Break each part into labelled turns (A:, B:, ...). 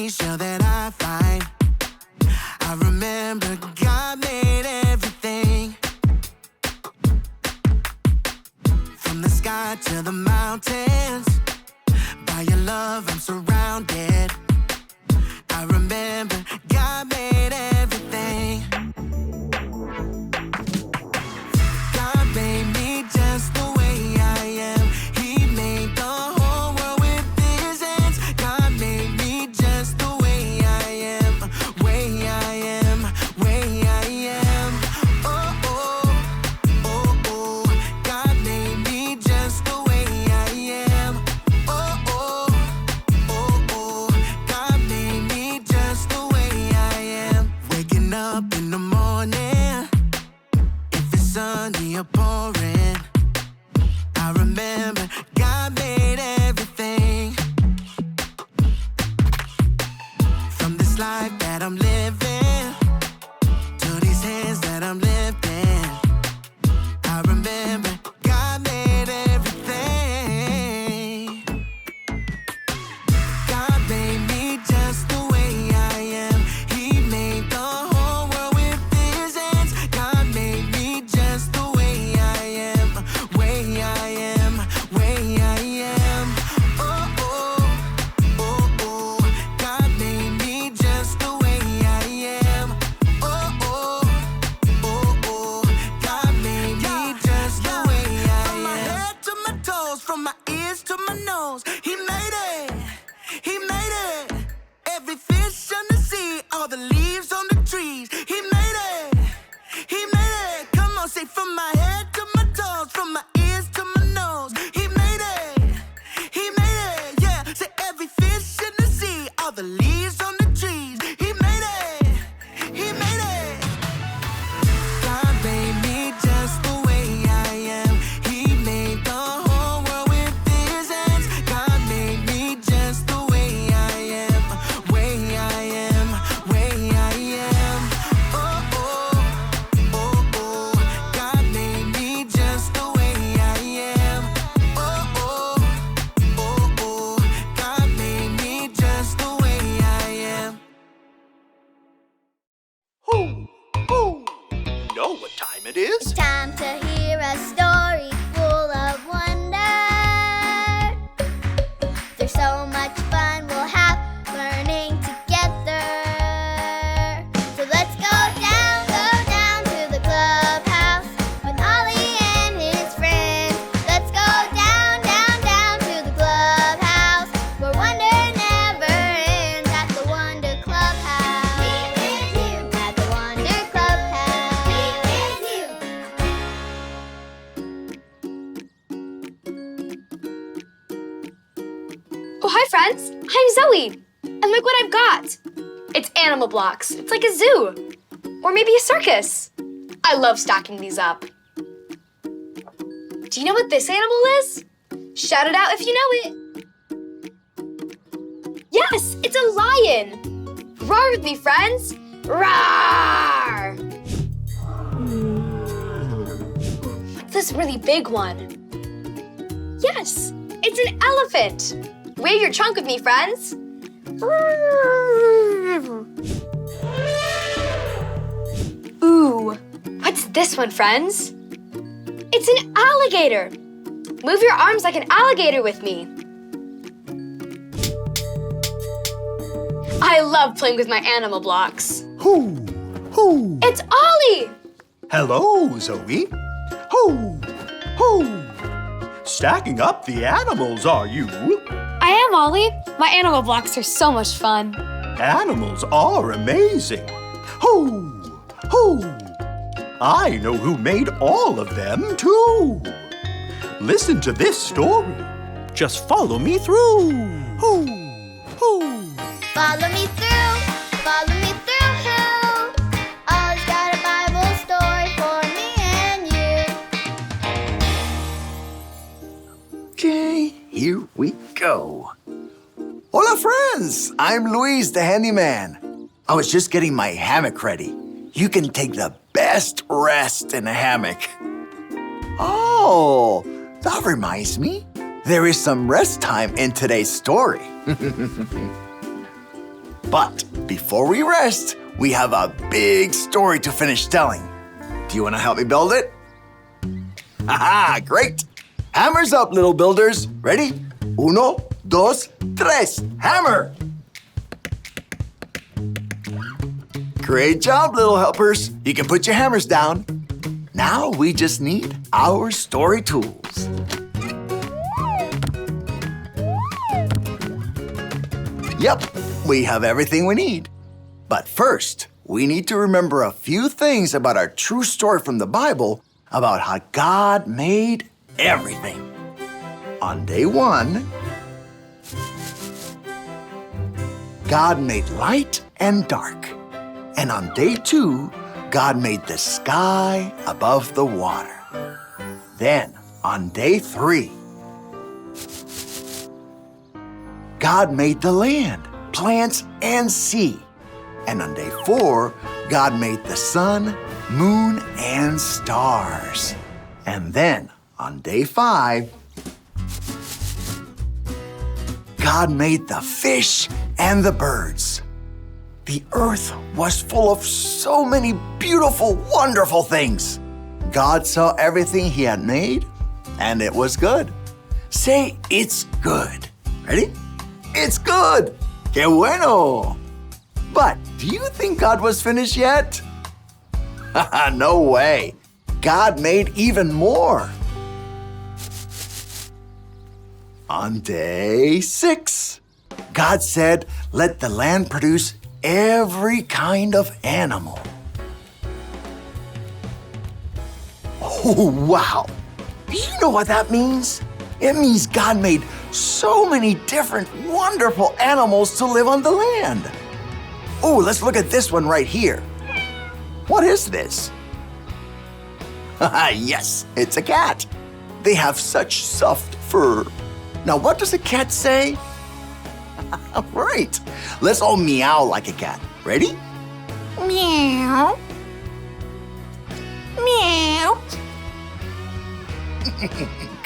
A: seashell that I find. I remember God made everything. From the sky to the mountains, by your love I'm surrounded. I remember God made everything. God made me just the way I am. He made the whole world with his hands. God made me just the way I am. Way I am, way I am. Oh, oh, oh, oh. God made me just the way I am. Oh, oh, oh, oh. God made me just the way I am. Waking up in the morning, if it's sunny or pouring, I remember God made everything. From this life that I'm living, to these hands that I'm lifting, I remember God made everything. God made me just the way I am. He made the whole world with his hands. God made me just the way I am. Way I am, way I am. Oh, oh, oh, oh. God made me just the way I am. Oh, oh, oh, oh. God made me just the way I am. From my head to my toes, from my ears to my nose, He made it. He made it. Every fish on the sea, all the leaves on the trees. He made it. He made it. Come on, say from my head to my toes, from my ears to my nose. He made it. He made it. Yeah. Say every fish in the sea, all the leaves on the trees. He made it. He made it. God made me just the way I am. He made the whole world with his hands. God made me just the way I am. Way I am, way I am. Oh, oh, oh, oh. God made me just the way I am. Oh, oh, oh, oh. God made me just the way I am.
B: Who? Know what time it is?
C: Time to hear a story full of wonder. There's so much fun we'll have learning together. So let's go down to the clubhouse with Ollie and his friends. Let's go down to the clubhouse where wonder never ends at the Wonder Clubhouse. Meet with you at the Wonder Clubhouse. Meet with you.
D: Oh, hi, friends. I'm Zoe. And look what I've got. It's animal blocks. It's like a zoo. Or maybe a circus. I love stacking these up. Do you know what this animal is? Shout it out if you know it. Yes, it's a lion. Roar with me, friends. Roar! This really big one. Yes, it's an elephant. Wave your trunk with me, friends. Ooh, what's this one, friends? It's an alligator. Move your arms like an alligator with me. I love playing with my animal blocks.
B: Who?
D: It's Ollie!
B: Hello, Zoe. Who? Stacking up the animals, are you?
D: I am, Ollie. My animal blocks are so much fun.
B: Animals are amazing. Who? I know who made all of them, too. Listen to this story. Just follow me through. Who?
C: Follow me through, follow me through, who? Ollie's got a Bible story for me and you.
E: Okay, here we go. Hola, friends! I'm Luis, the handyman. I was just getting my hammock ready. You can take the best rest in a hammock. Oh, that reminds me. There is some rest time in today's story. But before we rest, we have a big story to finish telling. Do you want to help me build it? Haha, great! Hammers up, little builders. Ready? Uno, dos, tres. Hammer! Great job, little helpers. You can put your hammers down. Now we just need our story tools. Yep, we have everything we need. But first, we need to remember a few things about our true story from the Bible about how God made everything. On day 1, God made light and dark. And on day 2, God made the sky above the water. Then, on day 3, God made the land, plants, and sea. And on day 4, God made the sun, moon, and stars. And then, on day 5, God made the fish and the birds. The earth was full of so many beautiful, wonderful things. God saw everything he had made, and it was good. Say, it's good. Ready? It's good. Que bueno. But do you think God was finished yet? No way. God made even more. On day 6, God said, let the land produce every kind of animal. Oh, wow. Do you know what that means? It means God made so many different wonderful animals to live on the land. Oh, let's look at this one right here. What is this? Yes, it's a cat. They have such soft fur. Now, what does a cat say? Right. Let's all meow like a cat. Ready? Meow. Meow.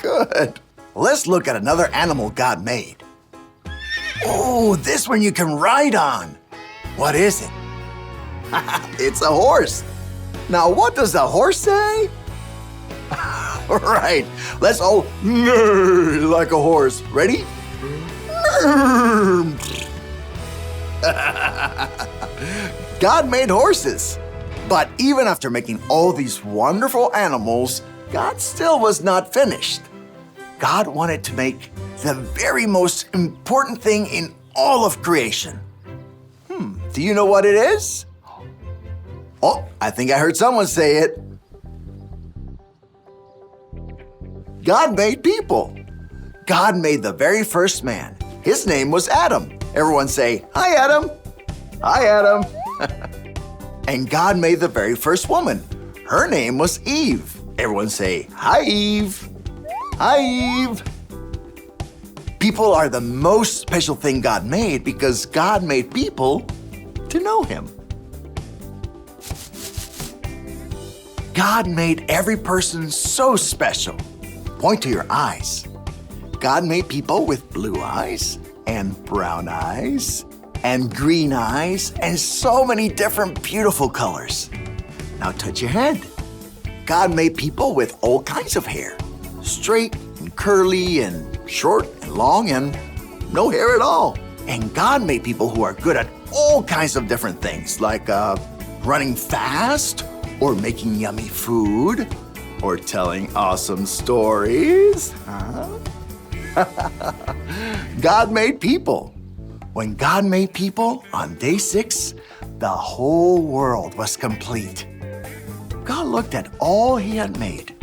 E: Good. Let's look at another animal God made. Oh, this one you can ride on. What is it? It's a horse. Now, what does a horse say? Right. Let's all neigh like a horse. Ready? God made horses. But even after making all these wonderful animals, God still was not finished. God wanted to make the very most important thing in all of creation. Do you know what it is? Oh, I think I heard someone say it. God made people. God made the very first man. His name was Adam. Everyone say, hi, Adam. Hi, Adam. And God made the very first woman. Her name was Eve. Everyone say, hi, Eve. Hi, Eve. People are the most special thing God made because God made people to know him. God made every person so special. Point to your eyes. God made people with blue eyes and brown eyes and green eyes and so many different beautiful colors. Now touch your head. God made people with all kinds of hair. Straight and curly and short and long and no hair at all. And God made people who are good at all kinds of different things like running fast or making yummy food or telling awesome stories. God made people. When God made people on day 6, the whole world was complete. God looked at all he had made,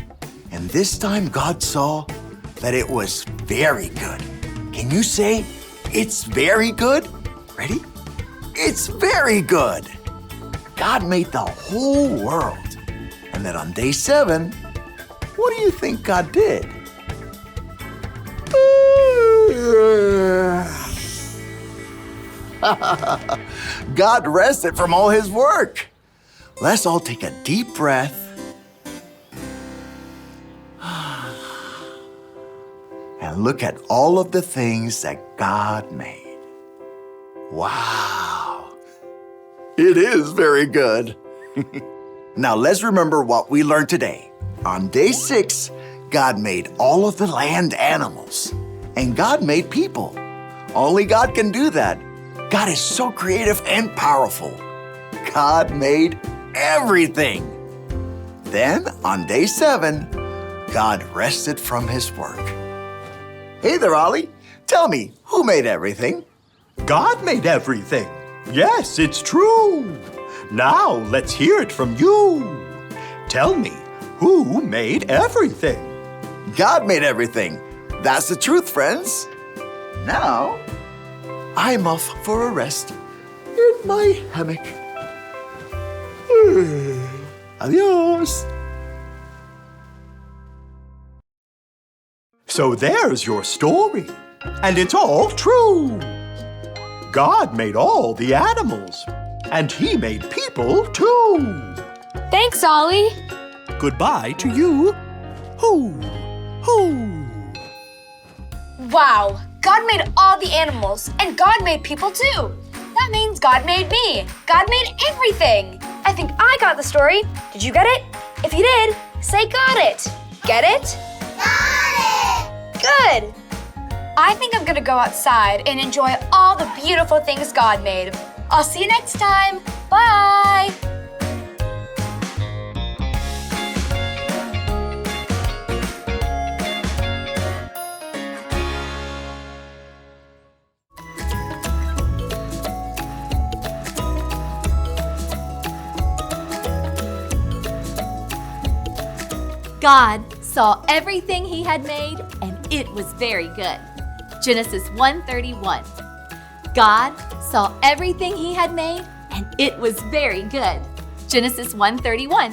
E: and this time God saw that it was very good. Can you say, it's very good? Ready? It's very good. God made the whole world. And then on day 7, what do you think God did? God rested from all his work. Let's all take a deep breath and look at all of the things that God made. Wow. It is very good. Now let's remember what we learned today. On day 6, God made all of the land animals. And God made people. Only God can do that. God is so creative and powerful. God made everything. Then, on day 7, God rested from his work. Hey there, Ollie. Tell me, who made everything?
B: God made everything. Yes, it's true. Now let's hear it from you. Tell me, who made everything?
E: God made everything. That's the truth, friends. Now, I'm off for a rest in my hammock. Adios.
B: So there's your story. And it's all true. God made all the animals. And he made people too.
D: Thanks, Ollie.
B: Goodbye to you. Hoo, hoo.
D: Wow, God made all the animals, and God made people too. That means God made me. God made everything. I think I got the story. Did you get it? If you did, say got it. Get it?
C: Got it!
D: Good. I think I'm gonna go outside and enjoy all the beautiful things God made. I'll see you next time. Bye.
F: God saw everything he had made, and it was very good. Genesis 1:31. God saw everything he had made, and it was very good. Genesis 1:31.